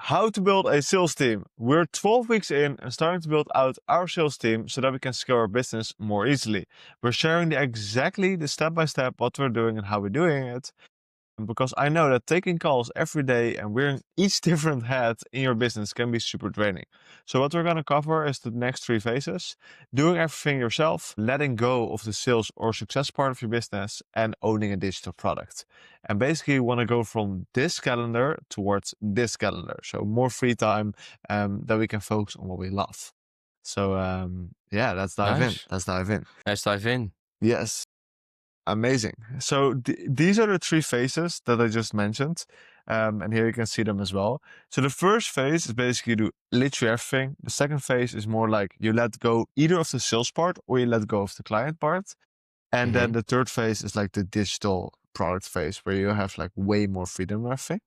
How to build a sales team. We're 12 weeks in and starting to build out our sales team so that we can scale our business more easily. We're sharing exactly the step-by-step what we're doing and how we're doing it. Because I know that taking calls every day and wearing each different hat in your business can be super draining. So what we're going to cover is the next 3 phases: doing everything yourself, letting go of the sales or success part of your business, and owning a digital product. And basically you want to go from this calendar towards this calendar. So more free time that we can focus on what we love. So yeah, let's dive in. Nice. Let's dive in. Let's dive in. Yes. Amazing. So these are the 3 phases that I just mentioned. And here you can see them as well. So the first phase is basically do literally everything. The second phase is more like you let go either of the sales part or you let go of the client part. And then the third phase is like the digital product phase where you have like way more freedom and everything.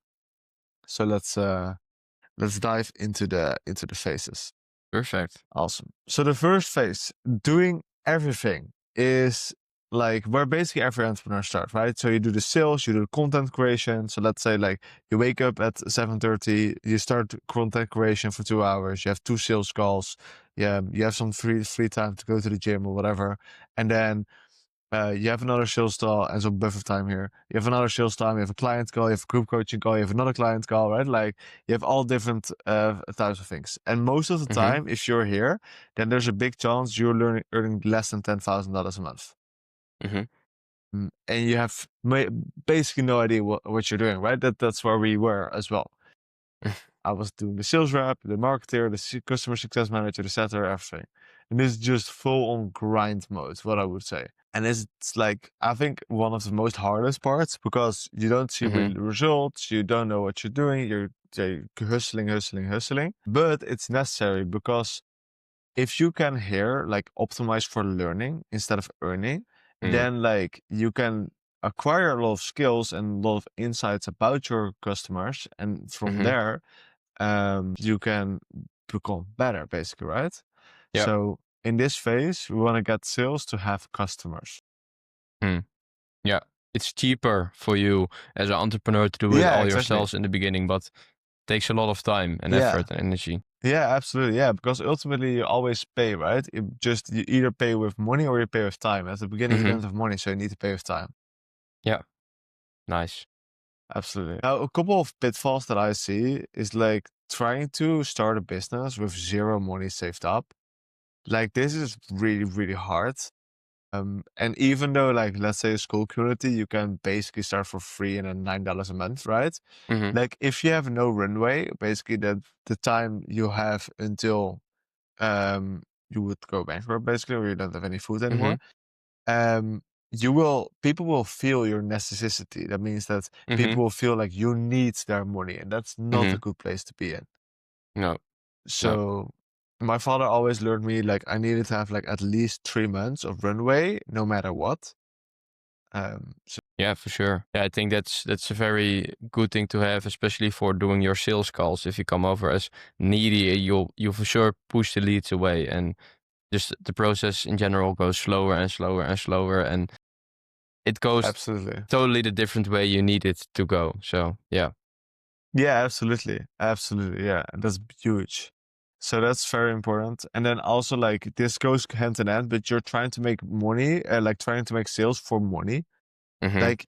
So let's dive into the phases. Perfect. Awesome. So the first phase, doing everything, is like where basically every entrepreneur starts, right? So you do the sales, you do the content creation. So let's say like you wake up at 7:30, you start content creation for 2 hours, you have 2 sales calls, yeah, you have some free time to go to the gym or whatever. And then you have another sales call and some buffer time here. You have another sales time, you have a client call, you have a group coaching call, you have another client call, right? Like you have all different types of things. And most of the time, if you're here, then there's a big chance you're earning less than $10,000 a month. And you have basically no idea what you're doing, right? That's where we were as well. I was doing the sales rep, the marketer, the customer success manager, the setter, everything. And this is just full on grind mode, what I would say. And it's like, I think one of the most hardest parts because you don't see really the results. You don't know what you're doing. You're hustling. But it's necessary because if you can here like optimize for learning instead of earning, then like you can acquire a lot of skills and a lot of insights about your customers. And from there, you can become better basically, right? Yeah. So in this phase, we want to get sales to have customers. Yeah. It's cheaper for you as an entrepreneur to do it all yourselves in the beginning, but takes a lot of time and effort and energy. Yeah, absolutely. Yeah, because ultimately you always pay, right? You either pay with money or you pay with time. At the beginning, you don't have money, so you need to pay with time. Yeah. Nice. Absolutely. Now, a couple of pitfalls that I see is like trying to start a business with 0 money saved up. Like this is really, really hard. And even though like, let's say a Skool community, you can basically start for free and then $9 a month, right? Like if you have no runway, basically the time you have until you would go bankrupt basically, or you don't have any food anymore. People will feel your necessity. That means that people will feel like you need their money, and that's not a good place to be in. No. So my father always learned me like I needed to have like at least 3 months of runway, no matter what. Yeah, for sure. Yeah, I think that's a very good thing to have, especially for doing your sales calls. If you come over as needy, you'll for sure push the leads away, and just the process in general goes slower and slower and slower, and it goes absolutely. totally the different way you need it to go. So yeah. Yeah, absolutely. Absolutely. Yeah. That's huge. So that's very important. And then also like this goes hand in hand, but you're trying to make money, like trying to make sales for money. Like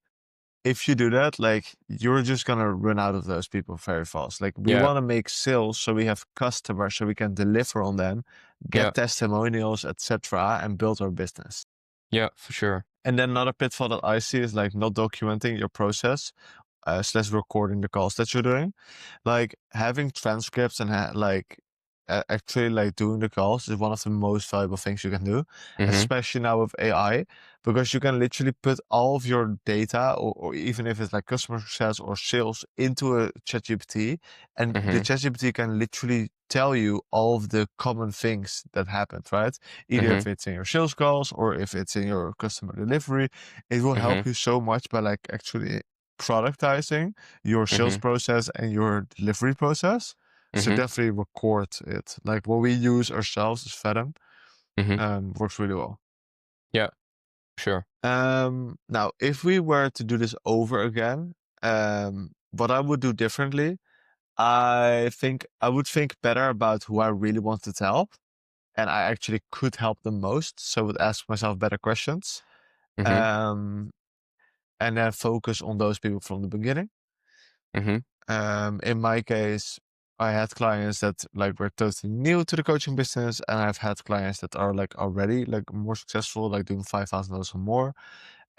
if you do that, like you're just gonna run out of those people very fast. Like we want to make sales so we have customers so we can deliver on them, get testimonials, etc., and build our business. Yeah, for sure. And then another pitfall that I see is like not documenting your process, slash recording the calls that you're doing. Like having transcripts and actually like doing the calls is one of the most valuable things you can do, especially now with AI, because you can literally put all of your data or even if it's like customer success or sales into a ChatGPT, and the ChatGPT can literally tell you all of the common things that happened, right? Either if it's in your sales calls or if it's in your customer delivery, it will help you so much by like actually productizing your sales process and your delivery process. So definitely record it. Like what we use ourselves is Fathom. Works really well. Yeah, sure. Now, if we were to do this over again, what I would do differently, I think I would think better about who I really wanted to help, and I actually could help the most. So I would ask myself better questions, Mhm. um, and then focus on those people from the beginning. Mhm. In my case, I had clients that like were totally new to the coaching business, and I've had clients that are like already like more successful, like doing $5,000 or more.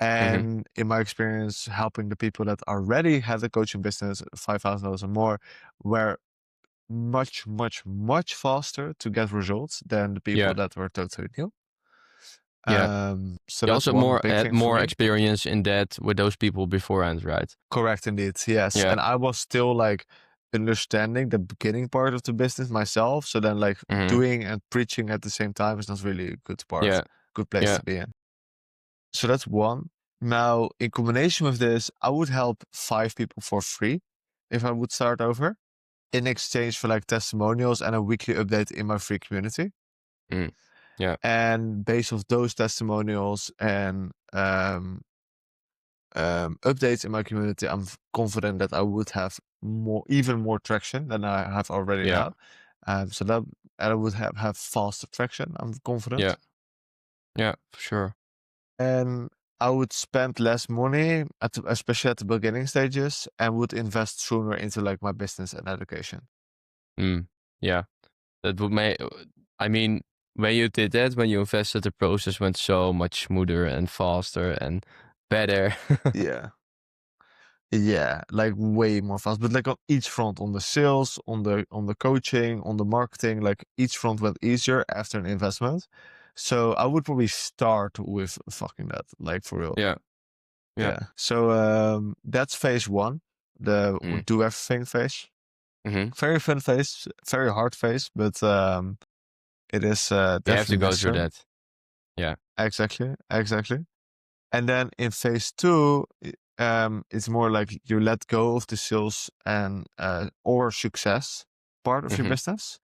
Mhm. And in my experience, helping the people that already have the coaching business, $5,000 or more, were much, much, much faster to get results than the people Yeah. that were totally new. Yeah. So You that's also one more big had thing for more me. experience in that with those people beforehand, right? Correct, indeed. Yes. Yeah. And I was still like understanding the beginning part of the business myself. So then, like, Mhm. doing and preaching at the same time is not really a good part, Yeah. good place Yeah. to be in. So that's one. Now, in combination with this, I would help 5 people for free if I would start over in exchange for like testimonials and a weekly update in my free community. Mm. Yeah. And based off those testimonials and updates in my community, I'm confident that I would have even more traction than I have already Yeah. now. So that and I would have faster traction. I'm Yeah. confident, Yeah. For sure. and I would spend less money especially at the beginning stages, and would invest sooner into like my business and education. Mm. Yeah. That would make. I mean, when you did that, when you invested, the process went so much smoother and faster and better. Yeah. Yeah, like way more fast, but like on each front, on the sales, on the coaching, on the marketing, like each front went easier after an investment. So I would probably start with fucking that, like for real. Yeah. Yeah. Yeah. So that's phase one, the Mm. do everything phase. Mhm. Very fun phase, very hard phase, but it is You have to definitely go through necessary. that. Yeah. Exactly, exactly. And then in phase two, it's more like you let go of the sales and or success part of your Mhm. business.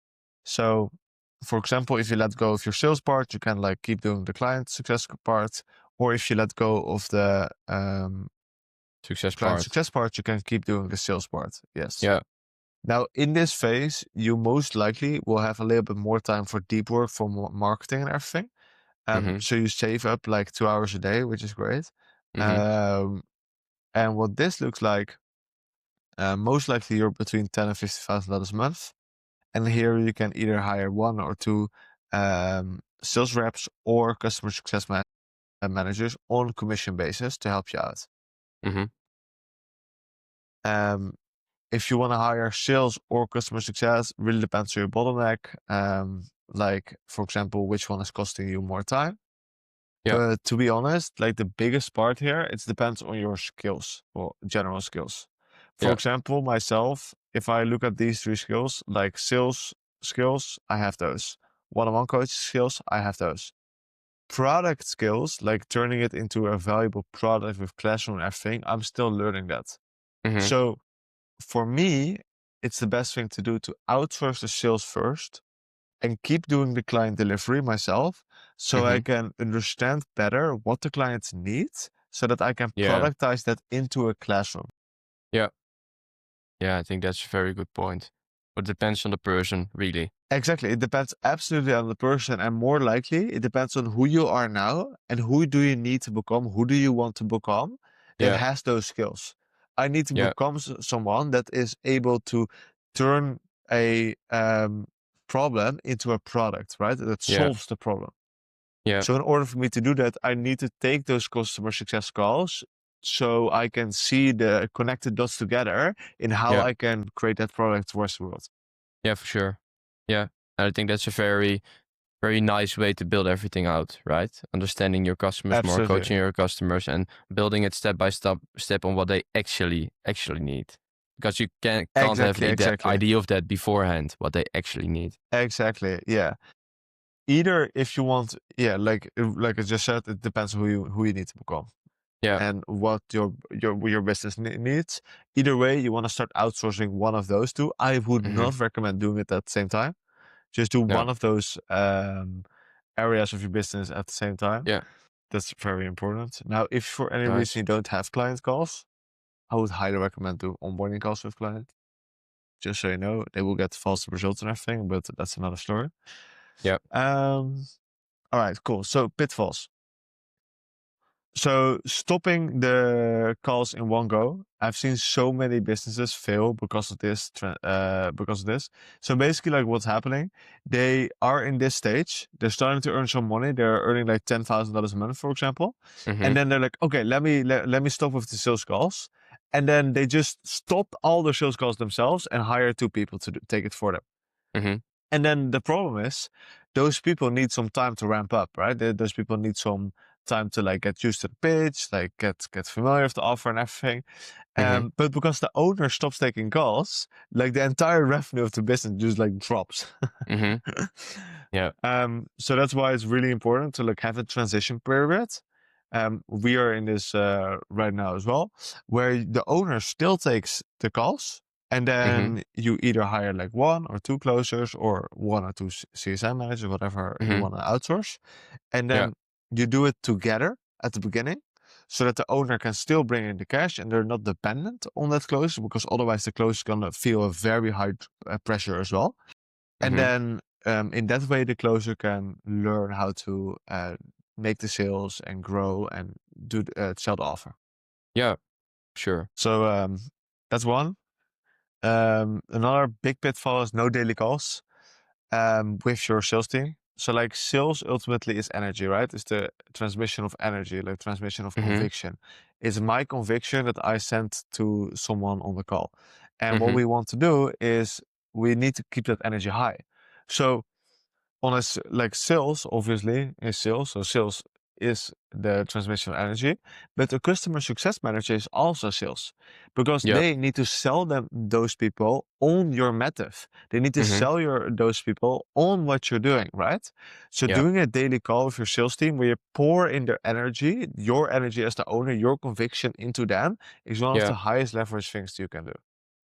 So, for example, if you let go of your sales part, you can like keep doing the client success part. Or if you let go of the Success client part. success part, you can keep doing the sales part. Yes. Yeah. Now, in this phase, you most likely will have a little bit more time for deep work for marketing and everything. Mhm. So you save up like 2 hours a day, which is great. Mhm. Um, And what this looks like, most likely you're between $10,000 and $50,000 a month. And here you can either hire 1 or 2 sales reps or customer success managers on commission basis to help you out. Mhm. Um, if you want to hire sales or customer success, really depends on your bottleneck. Like, for example, which one is costing you more time. Yeah. But to be honest, like the biggest part here, it depends on your skills or general skills. For Yeah. example, myself, if I look at these 3 skills, like sales skills, I have those. One-on-one coach skills, I have those. Product skills, like turning it into a valuable product with classroom and everything, I'm still learning that. Mhm. So for me, it's the best thing to do to outsource the sales first and keep doing the client delivery myself so I Mhm. can understand better what the clients need so that I can Yeah. productize that into a classroom. Yeah. Yeah. I think that's a very good point. It depends on the person, really. Exactly. It depends absolutely on the person, and more likely, it depends on who you are now and who do you need to become, who do you want to become that Yeah. has those skills. I need to Yeah. become someone that is able to turn a problem into a product, right? That Yeah. solves the problem. Yeah. So in order for me to do that, I need to take those customer success calls so I can see the connected dots together in how Yeah. I can create that product towards the world. Yeah. For sure. Yeah. And I think that's a very, very nice way to build everything out, right? Understanding your customers more, Absolutely. coaching your customers, and building it step by step on what they actually need. Because you can't have Exactly, the exactly. idea of that beforehand, what they actually need. Exactly. Yeah. Either if you want, yeah, like I just said, it depends who you need to become Yeah. and what your business needs. Either way, you want to start outsourcing one of those two. I would Hmm. not recommend doing it at the same time. Just do Yeah. one of those areas of your business at the same time. Yeah. That's very important. Now, if for any reason Nice. you don't have client calls, I would highly recommend do onboarding calls with clients. just so you know. They will get false results and everything, but that's another story. Yep. All right, cool. So pitfalls. So stopping the calls in one go. I've seen so many businesses fail because of this. Because of this. So basically, like what's happening, they are in this stage. They're starting to earn some money. They're earning like $10,000 a month, for example. Mm-hmm. And then they're like, okay, let me stop with the sales calls. And then they just stop all the sales calls themselves and hire two people to take it for them. Mm-hmm. And then the problem is, those people need some time to ramp up, right? Those people need some time to like get used to the pitch, like get familiar with the offer and everything. Mm-hmm. But because the owner stops taking calls, like the entire revenue of the business just like drops. Mm-hmm. Yeah. So that's why it's really important to like have a transition period. We are in this right now as well, where the owner still takes the calls, and Mm-hmm. then you either hire like one or two closers or one or two CSM managers, whatever you Mm-hmm. want to outsource, and Yeah. then you do it together at the beginning, so that the owner can still bring in the cash and they're not dependent on that closer, because otherwise the closer is gonna feel a very high pressure as well. And Mm-hmm. then in that way, the closer can learn how to make the sales and grow and sell the offer. Yeah. Sure. So that's one. Another big pitfall is no daily calls with your sales team. So like sales ultimately is energy, right? It's the transmission of energy, like transmission of Mm-hmm. conviction. It's my conviction that I sent to someone on the call. And what Mm-hmm. we want to do is we need to keep that energy high. So on like sales obviously is sales, so sales is the transmission of energy, but a customer success manager is also sales, because Yep. they need to sell those people on your method. They need to Mm-hmm. sell those people on what you're doing, right? So Yeah. doing a daily call with your sales team where you pour in their energy, your energy as the owner, your conviction into them, is one of Yeah. the highest leverage things you can do.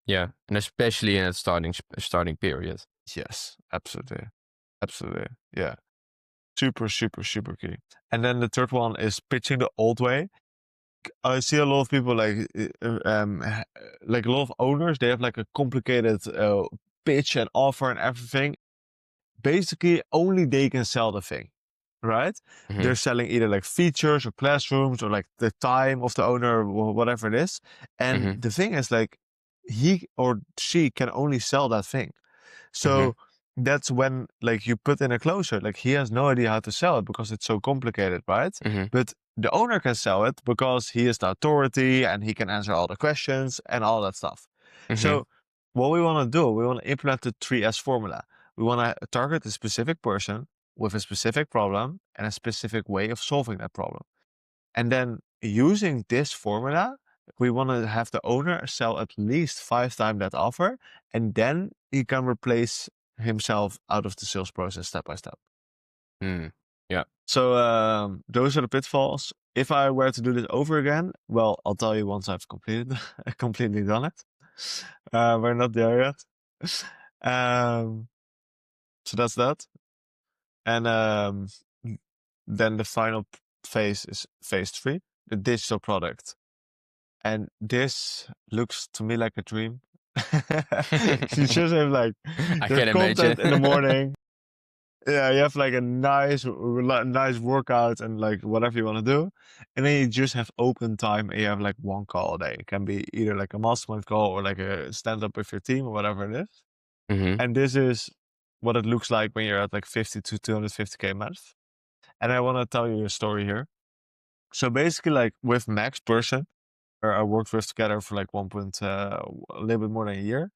Yeah. And especially in a starting period. Yes, absolutely. Absolutely. Yeah. Super, super, super key. And then the third one is pitching the old way. I see a lot of people like a lot of owners, they have like a complicated pitch and offer and everything. Basically, only they can sell the thing, right? Mm-hmm. They're selling either like features or classrooms or like the time of the owner or whatever it is. And Mm-hmm. the thing is like, he or she can only sell that thing. Mm-hmm. So that's when like you put in a closer, like he has no idea how to sell it because it's so complicated, right? Mm-hmm. But the owner can sell it because he is the authority and he can answer all the questions and all that stuff. Mm-hmm. So what we want to do, we want to implement the 3S formula. We want to target a specific person with a specific problem and a specific way of solving that problem. And then using this formula, we want to have the owner sell at least 5 times that offer, and then he can replace himself out of the sales process step by step. Mm. Yeah. So those are the pitfalls. If I were to do this over again, well, I'll tell you once I've completely done it. We're not there yet. um, so that's that. And then the final phase is phase 3, the digital product. And this looks to me like a dream. You just have like I your can imagine. content in the morning. Yeah, you have like a nice workout and like whatever you want to do. And then you just have open time and you have like one call a day. It can be either like a mastermind call or like a stand up with your team or whatever it is. Mm-hmm. And this is what it looks like when you're at like 50 to 250K a month. And I want to tell you a story here. So basically, like with Max person, I worked with together for like a little bit more than a year.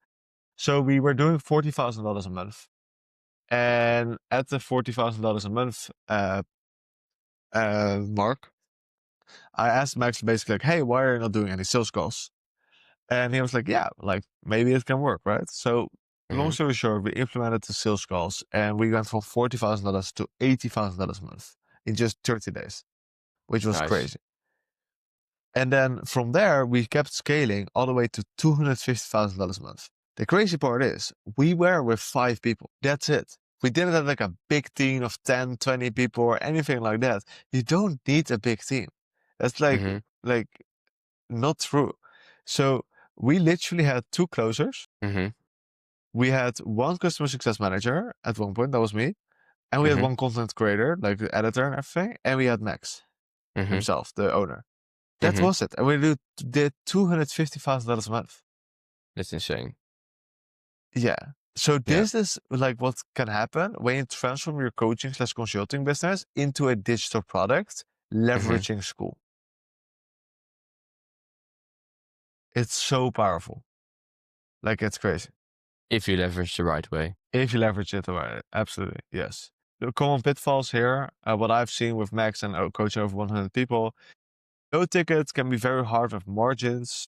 So we were doing $40,000 a month. And at the $40,000 a month mark, I asked Max basically like, hey, why are you not doing any sales calls? And he was like, yeah, like maybe it can work, right? So long Mm-hmm. story short, we implemented the sales calls and we went from $40,000 to $80,000 a month in just 30 days, which was Nice. crazy. And then from there, we kept scaling all the way to $250,000 a month. The crazy part is we were with 5 people. That's it. We didn't have like a big team of 10, 20 people or anything like that. You don't need a big team. That's Mm-hmm. like not true. So we literally had 2 closers. Mm-hmm. we had one customer success manager at one point, that was me, and we had Mhm. one content creator, like the editor and everything, and we had Max Mhm. himself, the owner. That Mhm. was it. And we did $250,000 a month. That's insane. Yeah. So Yeah. this is like what can happen when you transform your coaching/consulting business into a digital product, Mhm. leveraging Skool. It's so powerful. Like it's crazy. If you leverage the right way. If you leverage it right. Absolutely. Yes. The common pitfalls here, what I've seen with Max and coaching over 100 people, low tickets can be very hard with margins.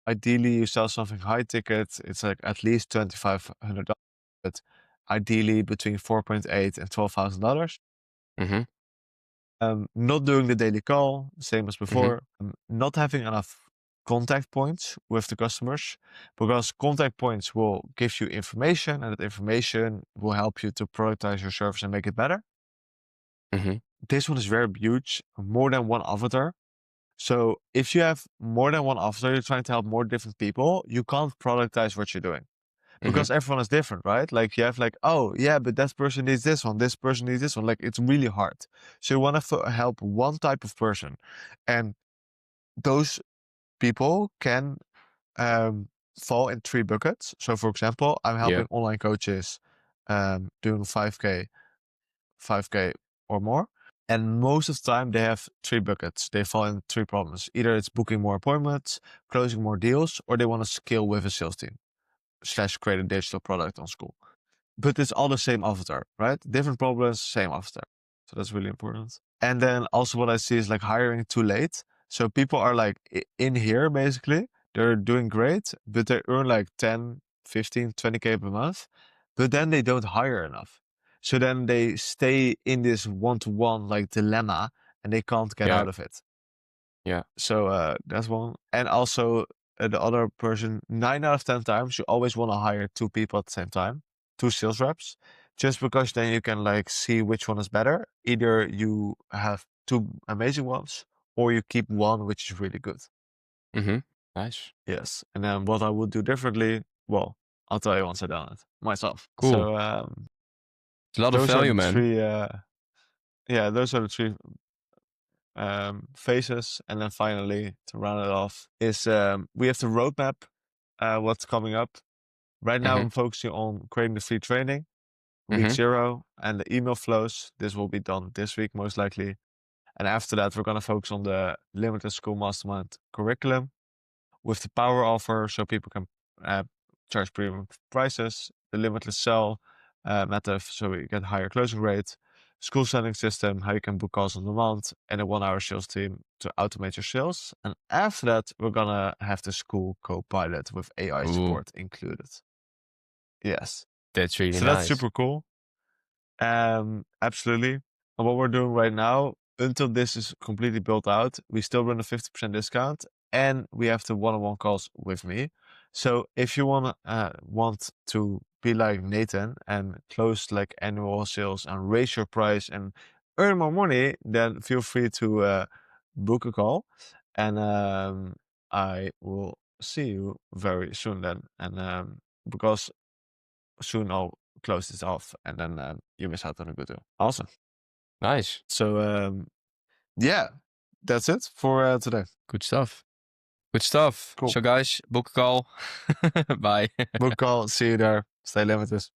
Ideally, you sell something high ticket, it's like at least $2,500, but ideally between 4.8 and $12,000. Mhm. Not doing the daily call, same as Mhm. before. Not having enough contact points with the customers, because contact points will give you information, and that information will help you to prioritize your service and make it better. Mhm. This one is very huge, more than one avatar. So if you have more than one avatar, you're trying to help more different people, you can't productize what you're doing Mhm. because everyone is different, right? Like you have like, oh yeah, but that person needs this person needs this one. Like it's really hard. So you want to help one type of person, and those people can fall in three buckets. So for example, I'm Yeah. helping online coaches doing 5K or more. And most of the time they have three buckets. They fall in three problems. Either it's booking more appointments, closing more deals, or they want to scale with a sales team / create a digital product on Skool. But it's all the same avatar, right? Different problems, same avatar. So that's really important. And then also what I see is like hiring too late. So people are like in here basically, they're doing great, but they earn like 10, 15, 20K per month, but then they don't hire enough. So then they stay in this one-to-one like dilemma and they can't get Yeah. out of it. Yeah. So that's one. And also the other person, 9 out of 10 times, you always want to hire two people at the same time, two sales reps, just because then you can like see which one is better. Either you have two amazing ones or you keep one, which is really good. Mhm. Nice. Yes. And then what I would do differently, well, I'll tell you once I done it myself. Cool. So It's a lot of those are value, the man. three, yeah, those are the three phases. And then finally, to round it off, is we have the roadmap, what's coming up. Right now, Mhm. I'm focusing on creating the free training, week Mhm. 0, and the email flows. This will be done this week, most likely. And after that, we're going to focus on the limited school mastermind curriculum with the power offer so people can uh, charge premium prices, the limitless sell method so we get higher closing rates, school selling system, how you can book calls on demand, and a 1-hour sales team to automate your sales. And after that, we're gonna have the Skool co-pilot with AI Ooh, support included. Yes. that's really So that's nice. super cool. Absolutely. And what we're doing right now, until this is completely built out, we still run a 50% discount, and we have the one-on-one calls with me. So if you want to be like Nathan and close like annual sales and raise your price and earn more money, then feel free to book a call, and I will see you very soon then. And because soon I'll close this off, and then you miss out on a good deal. Awesome. Nice. So yeah, that's it for today. Good stuff. Good stuff. Cool. So guys, book a call. Bye. Book call. See you there. Stay limited.